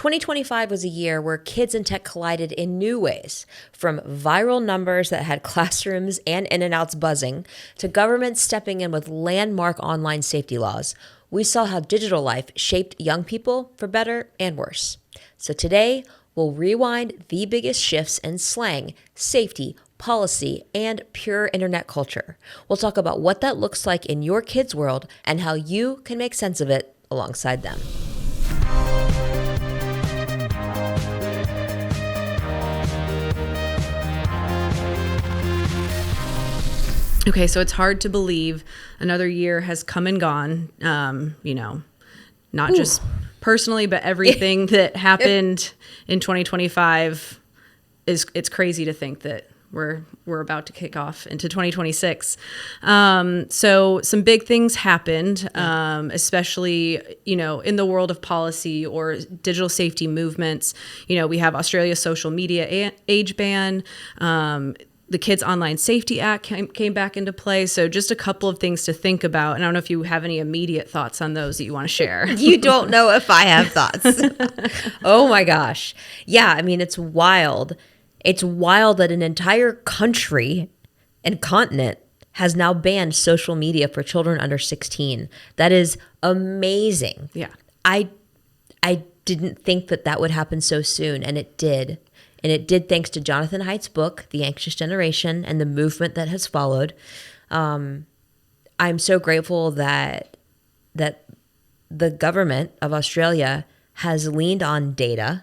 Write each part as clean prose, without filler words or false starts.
2025 was a year where kids and tech collided in new ways, from viral numbers that had classrooms and in-and-outs buzzing to governments stepping in with landmark online safety laws. We saw how digital life shaped young people for better and worse. So today, we'll rewind the biggest shifts in slang, safety, policy, and pure internet culture. We'll talk about what that looks like in your kids' world and how you can make sense of it alongside them. Okay, so it's hard to believe another year has come and gone, not just personally, but everything that happened in 2025 it's crazy to think that we're about to kick off into 2026. So some big things happened, especially, in the world of policy or digital safety movements. We have Australia's social media age ban. The Kids Online Safety Act came back into play. So just a couple of things to think about. And I don't know if you have any immediate thoughts on those that you want to share. You don't know if I have thoughts. Oh my gosh. Yeah, I mean, it's wild. It's wild that an entire country and continent has now banned social media for children under 16. That is amazing. Yeah. I didn't think that would happen so soon, and it did. And it did thanks to Jonathan Haidt's book, The Anxious Generation, and the movement that has followed. I'm so grateful that the government of Australia has leaned on data,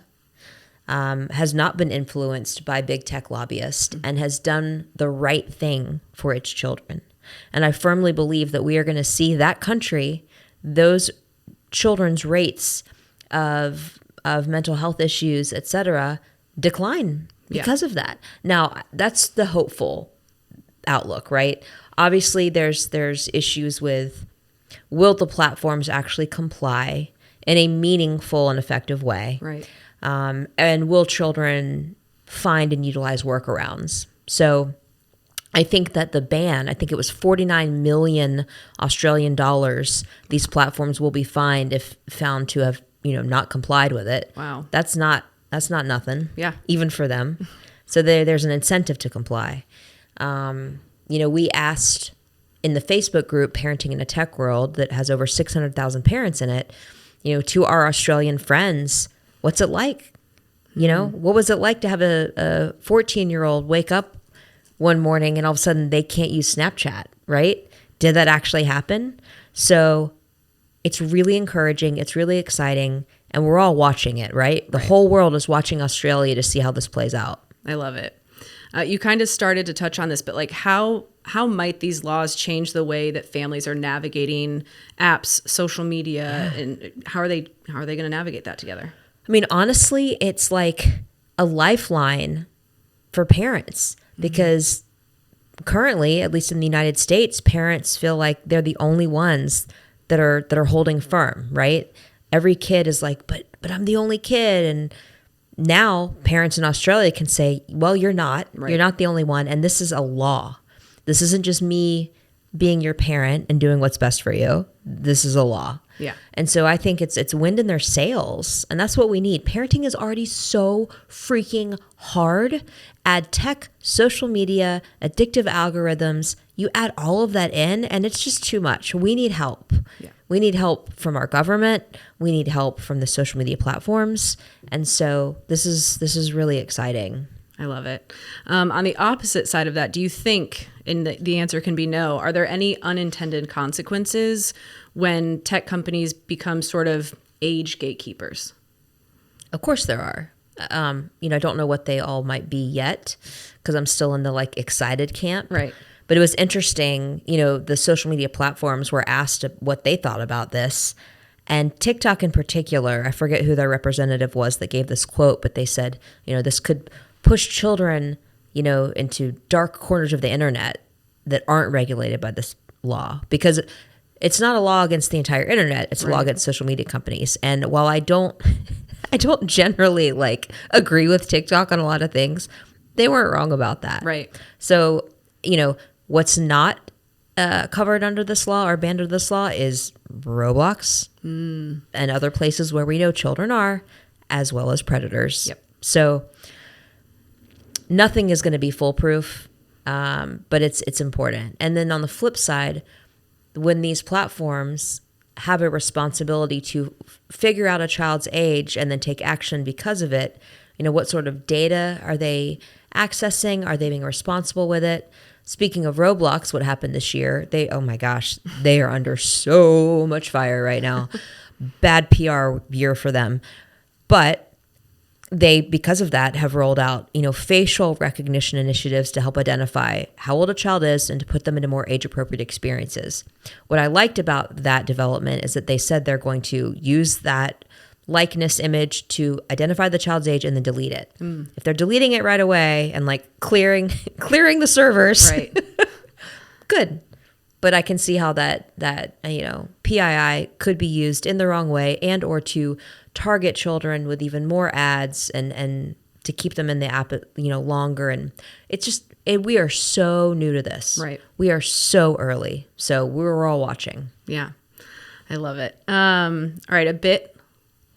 has not been influenced by big tech lobbyists, and has done the right thing for its children. And I firmly believe that we are going to see that country, those children's rates of mental health issues, et cetera, decline because of that. Now, that's the hopeful outlook, right? Obviously, there's issues with, will the platforms actually comply in a meaningful and effective way? Right. And will children find and utilize workarounds? So I think that the ban, I think it was 49 million Australian dollars, these platforms will be fined if found to have, not complied with it. Wow. That's not nothing. Yeah. Even for them. So there's an incentive to comply. We asked in the Facebook group, Parenting in a Tech World, that has over 600,000 parents in it, to our Australian friends, what's it like? What was it like to have a 14-year-old wake up one morning and all of a sudden they can't use Snapchat, right? Did that actually happen? So it's really encouraging. It's really exciting. And we're all watching it, right? The whole world is watching Australia to see how this plays out. I love it. You kind of started to touch on this, but how might these laws change the way that families are navigating apps, social media, and how are they going to navigate that together? I mean, honestly, it's like a lifeline for parents because currently, at least in the United States, parents feel like they're the only ones that are holding firm, right? Every kid is like, but I'm the only kid. And now parents in Australia can say, well, you're not. Right. You're not the only one. And this is a law. This isn't just me being your parent and doing what's best for you. This is a law. Yeah. And so I think it's wind in their sails. And that's what we need. Parenting is already so freaking hard. Add tech, social media, addictive algorithms. You add all of that in and it's just too much. We need help. Yeah. We need help from our government. We need help from the social media platforms. And so this is really exciting. I love it. On the opposite side of that, do you think, and the answer can be no, are there any unintended consequences when tech companies become sort of age gatekeepers? Of course there are. I don't know what they all might be yet because I'm still in the excited camp. Right. But it was interesting, the social media platforms were asked what they thought about this. And TikTok in particular, I forget who their representative was that gave this quote, but they said, this could push children, into dark corners of the internet that aren't regulated by this law. Because it's not a law against the entire internet. It's a law against social media companies. And while I don't generally agree with TikTok on a lot of things, they weren't wrong about that. Right. So, what's not covered under this law or banned under this law is Roblox and other places where we know children are, as well as predators. Yep. So nothing is going to be foolproof, but it's important. And then on the flip side, when these platforms have a responsibility to figure out a child's age and then take action because of it, what sort of data are they accessing? Are they being responsible with it? Speaking of Roblox, what happened this year, oh my gosh, they are under so much fire right now. Bad PR year for them. But they, because of that, have rolled out, facial recognition initiatives to help identify how old a child is and to put them into more age-appropriate experiences. What I liked about that development is that they said they're going to use that likeness image to identify the child's age and then delete it. If they're deleting it right away and clearing the servers, Right. good. But I can see how that PII could be used in the wrong way and or to target children with even more ads and to keep them in the app longer. And it's just we are so new to this. Right. We are so early. So we're all watching. Yeah. I love it. All right, a bit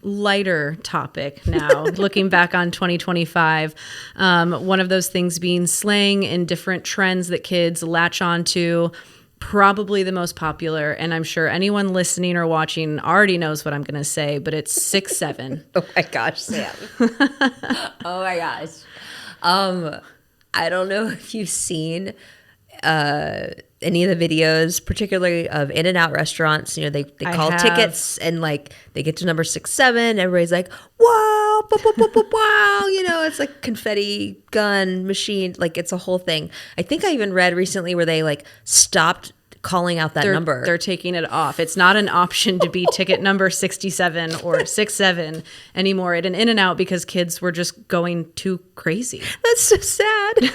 lighter topic now, looking back on 2025. One of those things being slang and different trends that kids latch onto. Probably the most popular, and I'm sure anyone listening or watching already knows what I'm going to say, but it's 6'7". Oh my gosh, Sam. Oh my gosh. I don't know if you've seen any of the videos, particularly of In-N-Out restaurants. They call tickets and they get to number 6'7". Everybody's like, wow, wow. It's like confetti gun machine. It's a whole thing. I think I even read recently where they stopped calling out that number. They're taking it off. It's not an option to be ticket number 67 or 67 anymore at an In-N-Out because kids were just going too crazy. That's so sad.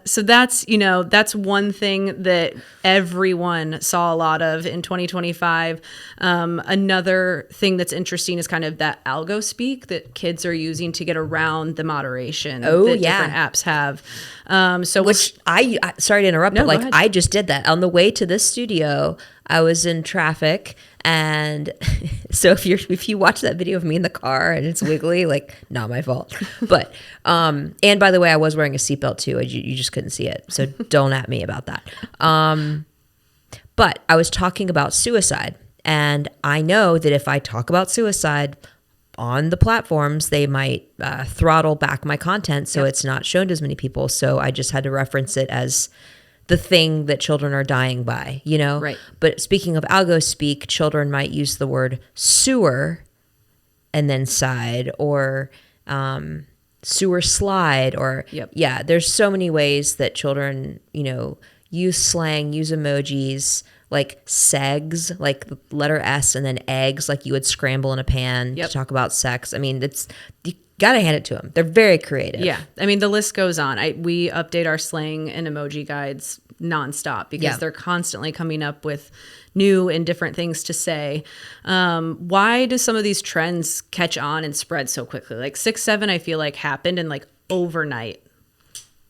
So that's one thing that everyone saw a lot of in 2025. Another thing that's interesting is kind of that algo speak that kids are using to get around the moderation that different apps have. I sorry to interrupt, No, but go ahead. I just did that on the way to this studio. I was in traffic, and so if you watch that video of me in the car and it's wiggly, not my fault. But and by the way, I was wearing a seatbelt too. You just couldn't see it, so don't at me about that. But I was talking about suicide, and I know that if I talk about suicide on the platforms, they might throttle back my content so it's not shown to as many people. So I just had to reference it as the thing that children are dying by, Right. But speaking of algo speak, children might use the word sewer and then side, or sewer slide, or there's so many ways that children, use slang, use emojis, like segs, like the letter S, and then eggs, like you would scramble in a pan to talk about sex. I mean, you gotta hand it to them. They're very creative. Yeah. I mean, the list goes on. We update our slang and emoji guides nonstop because they're constantly coming up with new and different things to say. Why do some of these trends catch on and spread so quickly? 6'7", I feel like happened and overnight.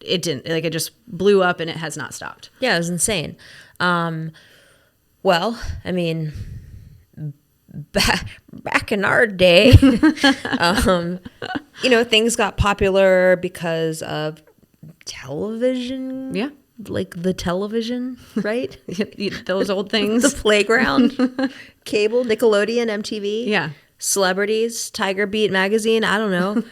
It didn't, it just blew up and it has not stopped. Yeah, it was insane. Well, I mean, back in our day, things got popular because of television. Yeah. Like the television, right? Those old things. The playground, cable, Nickelodeon, MTV. Yeah. Celebrities, Tiger Beat magazine. I don't know.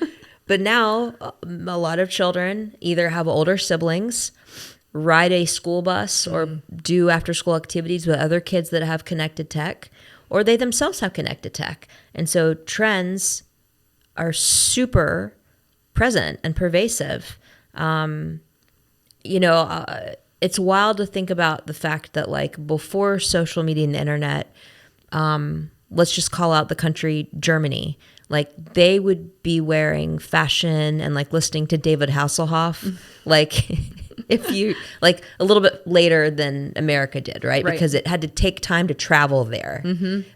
But now a lot of children either have older siblings, ride a school bus, or do after school activities with other kids that have connected tech, or they themselves have connected tech. And so trends are super present and pervasive. It's wild to think about the fact that before social media and the internet, let's just call out the country Germany. They would be wearing fashion and listening to David Hasselhoff, if you a little bit later than America did, right? Because it had to take time to travel there.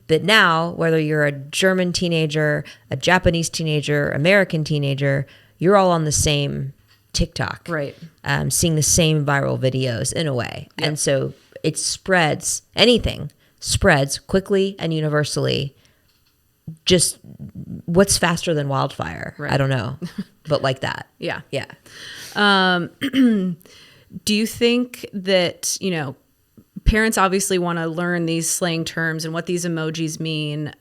But now, whether you're a German teenager, a Japanese teenager, American teenager, you're all on the same TikTok, right? Seeing the same viral videos in a way. Yep. And so it spreads, anything spreads quickly and universally just what's faster than wildfire? Right. I don't know, but like that. Yeah. Yeah. Do you think that, you know, parents obviously want to learn these slang terms and what these emojis mean,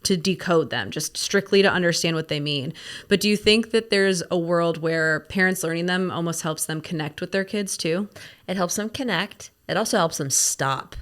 to decode them, just strictly to understand what they mean. But do you think that there's a world where parents learning them almost helps them connect with their kids too? It helps them connect. It also helps them stop.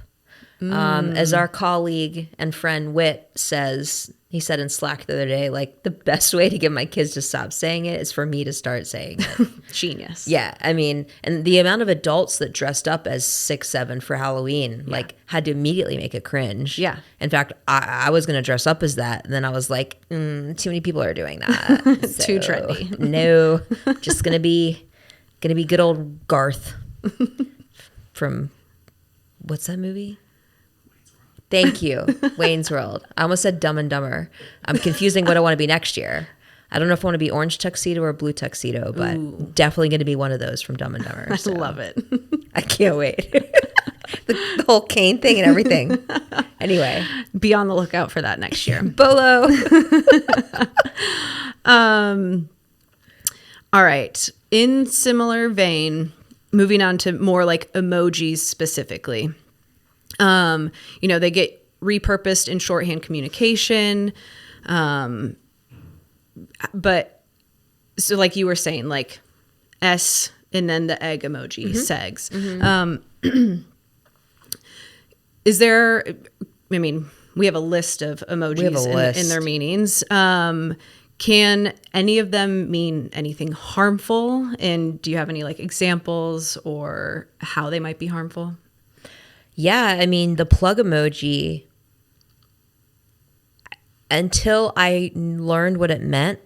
As our colleague and friend Whit says, he said in Slack the other day, like, the best way to get my kids to stop saying it is for me to start saying it. Genius. Yeah. I mean, and the amount of adults that dressed up as 6'7" for Halloween, like, had to immediately make it cringe. Yeah. In fact, I was going to dress up as that. And then I was like, too many people are doing that. Too trendy. No, just going to be good old Garth from, what's that movie? Thank you. Wayne's World. I almost said Dumb and Dumber. I'm confusing what I want to be next year. I don't know if I want to be orange tuxedo or blue tuxedo, but definitely going to be one of those from Dumb and Dumber. I love it. I can't wait. the whole cane thing and everything. Anyway. Be on the lookout for that next year. Bolo. All right. In similar vein, moving on to more like emojis specifically. You know, they get repurposed in shorthand communication. But so like you were saying, like S and then the egg emoji, segs. Is there, I mean, we have a list of emojis in their meanings. Can any of them mean anything harmful? And do you have any like examples or how they might be harmful? Yeah, I mean, the plug emoji, until I learned what it meant,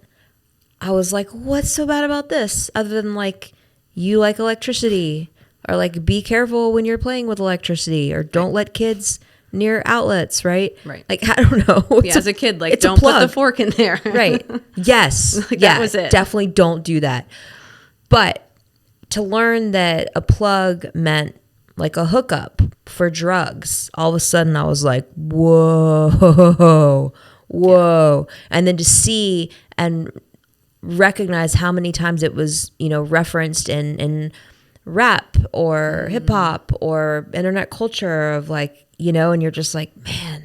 I was like, what's so bad about this? Other than like, you like electricity, or like, be careful when you're playing with electricity, or don't let kids near outlets, right? Right. Like, I don't know. Yeah, as a kid, like, don't put the fork in there. Right. Yes. Like, yeah, that was it. Definitely don't do that. But to learn that a plug meant like a hookup for drugs, all of a sudden I was like, whoa. And then to see and recognize how many times it was, you know, referenced in rap or hip hop or internet culture of like, you know, and you're just like, man,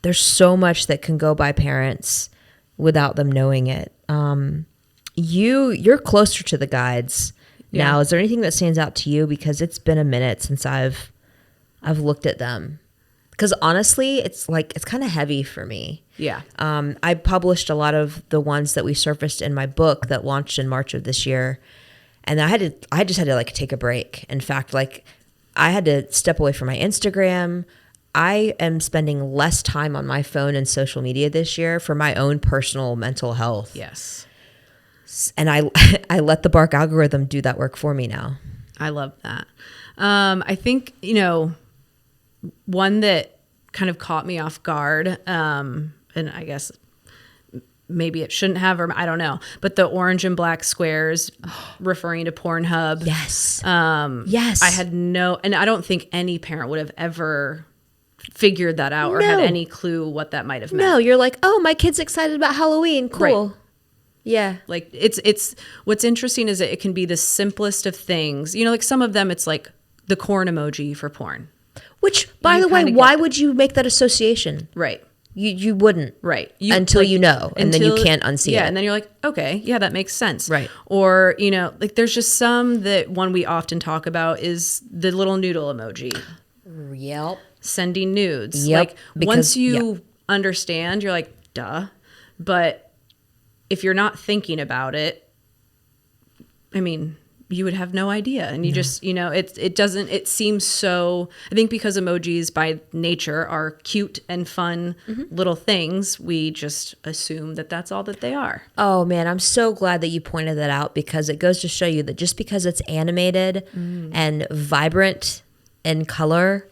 there's so much that can go by parents without them knowing it. You're closer to the guides now. Is there anything that stands out to you? Because it's been a minute since I've looked at them. Because honestly, it's kind of heavy for me. Yeah. I published a lot of the ones that we surfaced in my book that launched in March of this year. And I just had to like take a break. In fact, like I had to step away from my Instagram. I am spending less time on my phone and social media this year for my own personal mental health. Yes. And I let the Bark algorithm do that work for me now. I love that. I think, you know, one that kind of caught me off guard, and I guess maybe it shouldn't have, or I don't know, but the orange and black squares referring to Pornhub. Yes. Yes. I had and I don't think any parent would have ever figured that out or had any clue what that might have meant. No, you're like, oh, my kid's excited about Halloween. Cool. Right. Yeah. Like it's what's interesting is that it can be the simplest of things. You know, like some of them it's like the corn emoji for porn. Which, by the way, why would you make that association? Right. You wouldn't. Right. Until you know, and then you can't unsee it. Yeah, and then you're like, okay, yeah, that makes sense. Right. Or, you know, like there's just some that one we often talk about is the little noodle emoji. Yep. Sending nudes. Yep. Like once you understand, you're like, duh. But if you're not thinking about it, I mean, you would have no idea. And you just, you know, it seems so, I think because emojis by nature are cute and fun little things, we just assume that that's all that they are. Oh man, I'm so glad that you pointed that out, because it goes to show you that just because it's animated and vibrant in color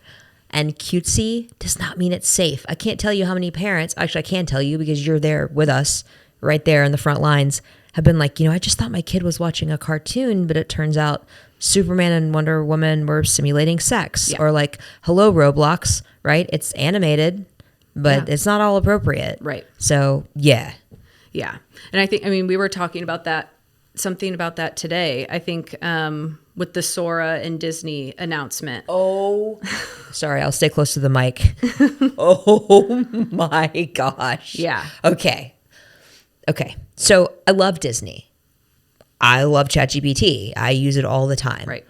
and cutesy does not mean it's safe. I can't tell you how many parents, actually I can tell you because you're there with us right there in the front lines, have been like, you know, I just thought my kid was watching a cartoon, but it turns out Superman and Wonder Woman were simulating sex. Yeah. Or like, hello, Roblox, right? It's animated, but Yeah. it's not all appropriate. Right. So, yeah. Yeah. And I mean, we were talking about something about that today. I think with the Sora and Disney announcement. Oh, sorry, I'll stay close to the mic. Oh my gosh. Yeah. Okay. So I love Disney. I love ChatGPT. I use it all the time. Right.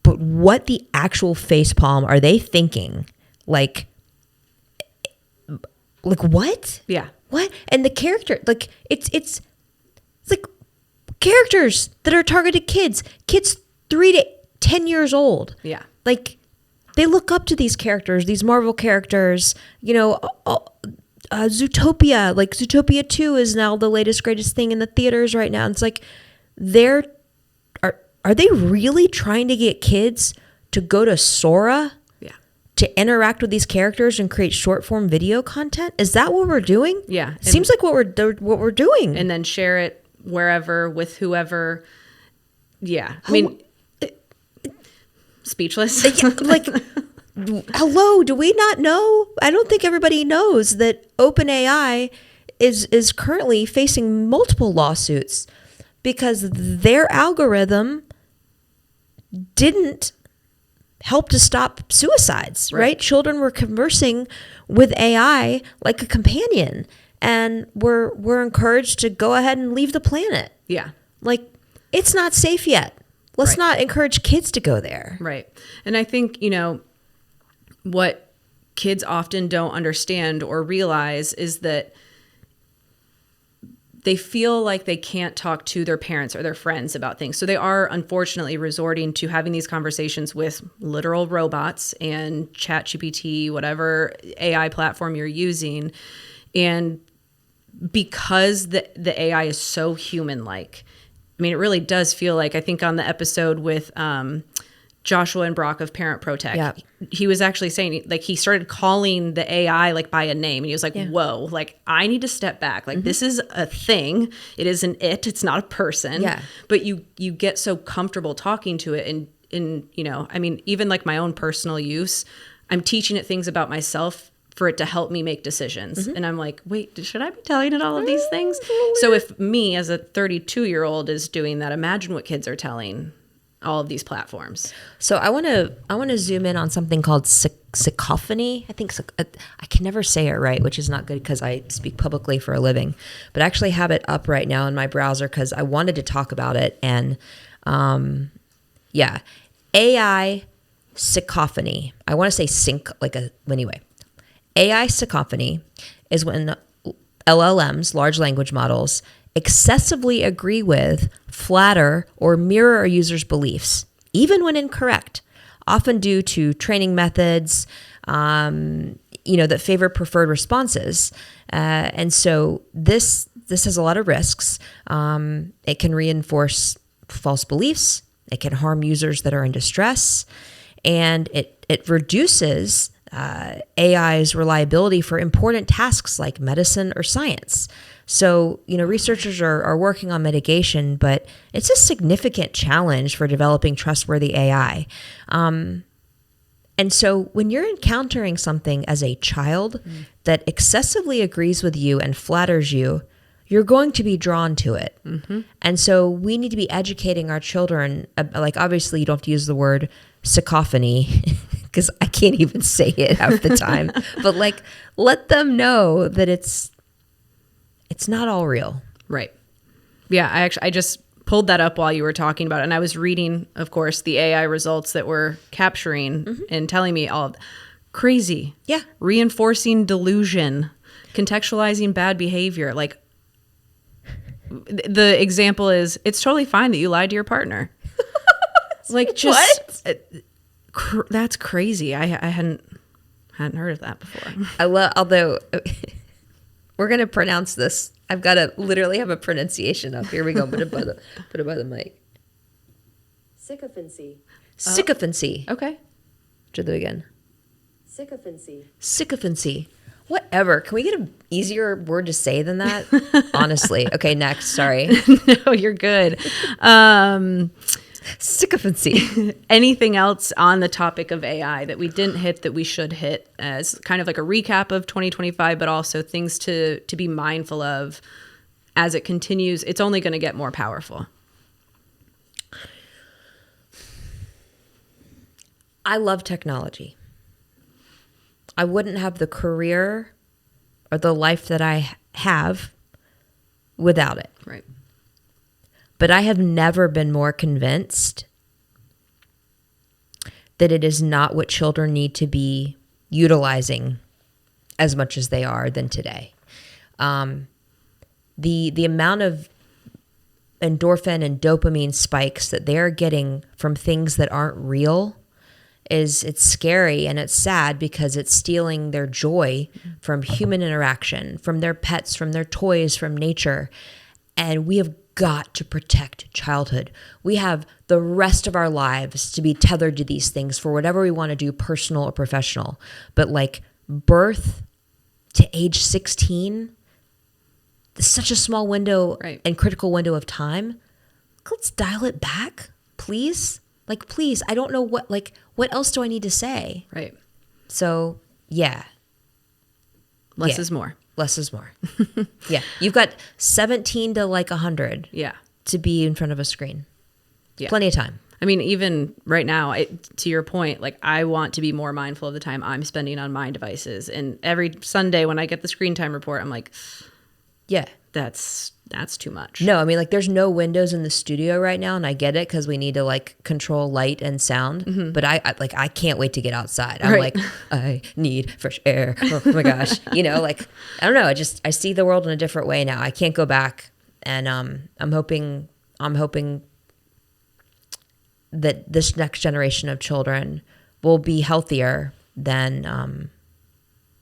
But what the actual facepalm are they thinking? Like what? Yeah. What? And the character, like it's like characters that are targeted kids 3 to 10 years old. Yeah. Like they look up to these characters, these Marvel characters, Zootopia, like Zootopia 2 is now the latest greatest thing in the theaters right now. And it's like are they really trying to get kids to go to Sora? Yeah. To interact with these characters and create short form video content? Is that what we're doing? Yeah. It seems like what we're doing. And then share it wherever with whoever. Yeah. I mean, speechless. Like, hello, do we not know? I don't think everybody knows that OpenAI is currently facing multiple lawsuits because their algorithm didn't help to stop suicides, right? Children were conversing with AI like a companion and were encouraged to go ahead and leave the planet. Yeah. Like, it's not safe yet. Let's Right. not encourage kids to go there. Right. And I think, what kids often don't understand or realize is that they feel like they can't talk to their parents or their friends about things. So they are unfortunately resorting to having these conversations with literal robots and ChatGPT, whatever AI platform you're using. And because the AI is so human-like, I mean, it really does feel like, I think on the episode with Joshua and Brock of Parent Protect, Yeah. he was actually saying, like, he started calling the AI like by a name, and he was like, whoa, like, I need to step back. Like, this is a thing. It isn't it's not a person. Yeah. But you get so comfortable talking to it. And I mean, even like my own personal use, I'm teaching it things about myself for it to help me make decisions. And I'm like, wait, should I be telling it all of these things? So if me as a 32-year-old is doing that, imagine what kids are telling all of these platforms. So I want to zoom in on something called sycophancy. I think I can never say it right, which is not good because I speak publicly for a living. But I actually have it up right now in my browser because I wanted to talk about it. And AI sycophancy. I want to say sync anyway. AI sycophancy is when LLMs, large language models, excessively agree with, flatter, or mirror a user's beliefs, even when incorrect, often due to training methods, that favor preferred responses. And so this has a lot of risks. It can reinforce false beliefs. It can harm users that are in distress. And it reduces AI's reliability for important tasks like medicine or science. So, researchers are working on mitigation, but it's a significant challenge for developing trustworthy AI. And so when you're encountering something as a child that excessively agrees with you and flatters you, you're going to be drawn to it. Mm-hmm. And so we need to be educating our children. Like, obviously, you don't have to use the word sycophancy because I can't even say it half the time. But let them know that it's not all real. Right. Yeah, I just pulled that up while you were talking about it. And I was reading, of course, the AI results that we're capturing and telling me all crazy. Yeah. Reinforcing delusion, contextualizing bad behavior. Like, the example is, it's totally fine that you lied to your partner. Like, just what? That's crazy. I hadn't heard of that before. Although we're gonna pronounce this. I've got to literally have a pronunciation up. Here we go. Put it by the mic. Sycophancy. Sycophancy. Okay. Do that again. Sycophancy. Sycophancy. Whatever. Can we get an easier word to say than that? Honestly. Okay, next. Sorry. No, you're good. Sycophancy. Anything else on the topic of AI that we didn't hit that we should hit as kind of like a recap of 2025, but also things to be mindful of as it continues? It's only going to get more powerful. I love technology. I wouldn't have the career or the life that I have without it. Right. But I have never been more convinced that it is not what children need to be utilizing as much as they are than today. The amount of endorphin and dopamine spikes that they are getting from things that aren't real it's scary, and it's sad because it's stealing their joy from human interaction, from their pets, from their toys, from nature. And we have got to protect childhood. We have the rest of our lives to be tethered to these things for whatever we want to do, personal or professional. But like birth to age 16, it's such a small window, right, and critical window of time. Let's dial it back, please. Like, please, I don't know what else do I need to say? Right. So, yeah. Less is more. Less is more. Yeah. You've got 17 to like 100 to be in front of a screen. Yeah. Plenty of time. I mean, even right now, to your point, like I want to be more mindful of the time I'm spending on my devices. And every Sunday when I get the screen time report, I'm like, yeah, that's too much. No, I mean, like there's no windows in the studio right now, and I get it because we need to like control light and sound. Mm-hmm. But I can't wait to get outside. I'm like, I need fresh air. Oh my gosh, like I don't know. I see the world in a different way now. I can't go back, and I'm hoping that this next generation of children will be healthier than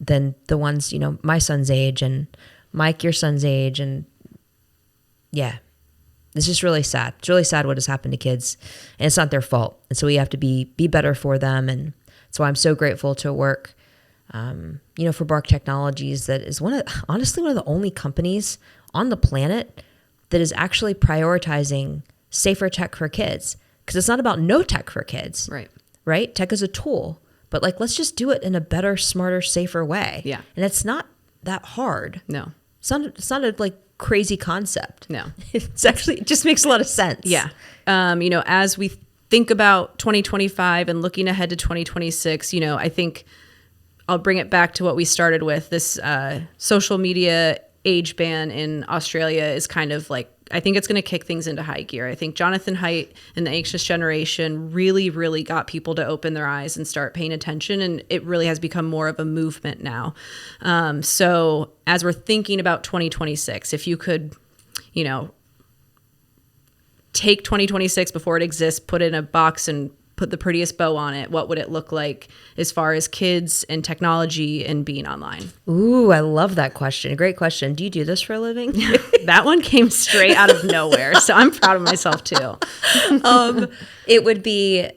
the ones my son's age and Mike, your son's age, and yeah, it's just really sad. It's really sad what has happened to kids, and it's not their fault. And so we have to be better for them. And that's why I'm so grateful to work, for Bark Technologies. That is honestly one of the only companies on the planet that is actually prioritizing safer tech for kids. Because it's not about no tech for kids, right? Tech is a tool, but like let's just do it in a better, smarter, safer way. Yeah, and it's not that hard. No, it's not a like crazy concept. No, it just makes a lot of sense. Yeah. As we think about 2025 and looking ahead to 2026, I think I'll bring it back to what we started with. This social media age ban in Australia is kind of like, I think it's going to kick things into high gear. I think Jonathan Haidt and the Anxious Generation really, really got people to open their eyes and start paying attention. And it really has become more of a movement now. So as we're thinking about 2026, if you could, take 2026 before it exists, put it in a box and put the prettiest bow on it, what would it look like as far as kids and technology and being online? Ooh, I love that question. Great question. Do you do this for a living? That one came straight out of nowhere, so I'm proud of myself too. It would be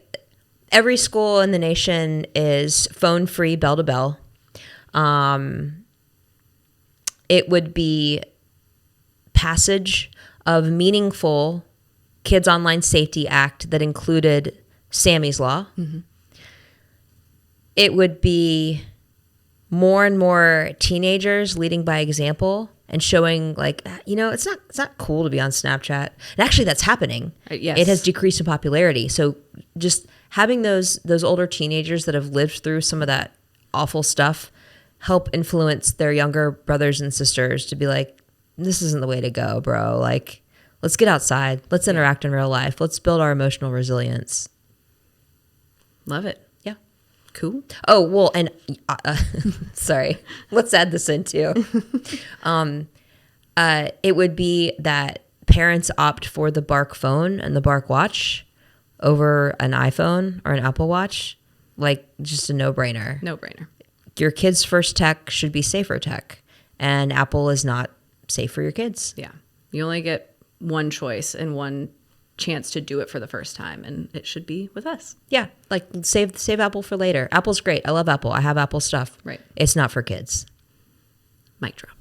every school in the nation is phone-free, bell to bell. It would be passage of meaningful Kids Online Safety Act that included Sammy's Law. Mm-hmm. It would be more and more teenagers leading by example and showing like, it's not cool to be on Snapchat. And actually that's happening. Yes. It has decreased in popularity. So just having those older teenagers that have lived through some of that awful stuff help influence their younger brothers and sisters to be like, this isn't the way to go, bro. Like, let's get outside. Let's interact in real life. Let's build our emotional resilience. Love it. Yeah. Cool. Oh, well, and sorry, let's add this in too. It would be that parents opt for the Bark phone and the Bark watch over an iPhone or an Apple Watch. Like just a no-brainer. No-brainer. Your kids' first tech should be safer tech, and Apple is not safe for your kids. Yeah. You only get one choice and one chance to do it for the first time, and it should be with us. Yeah, like save Apple for later. Apple's great. I love Apple. I have Apple stuff. Right. It's not for kids. Mic drop.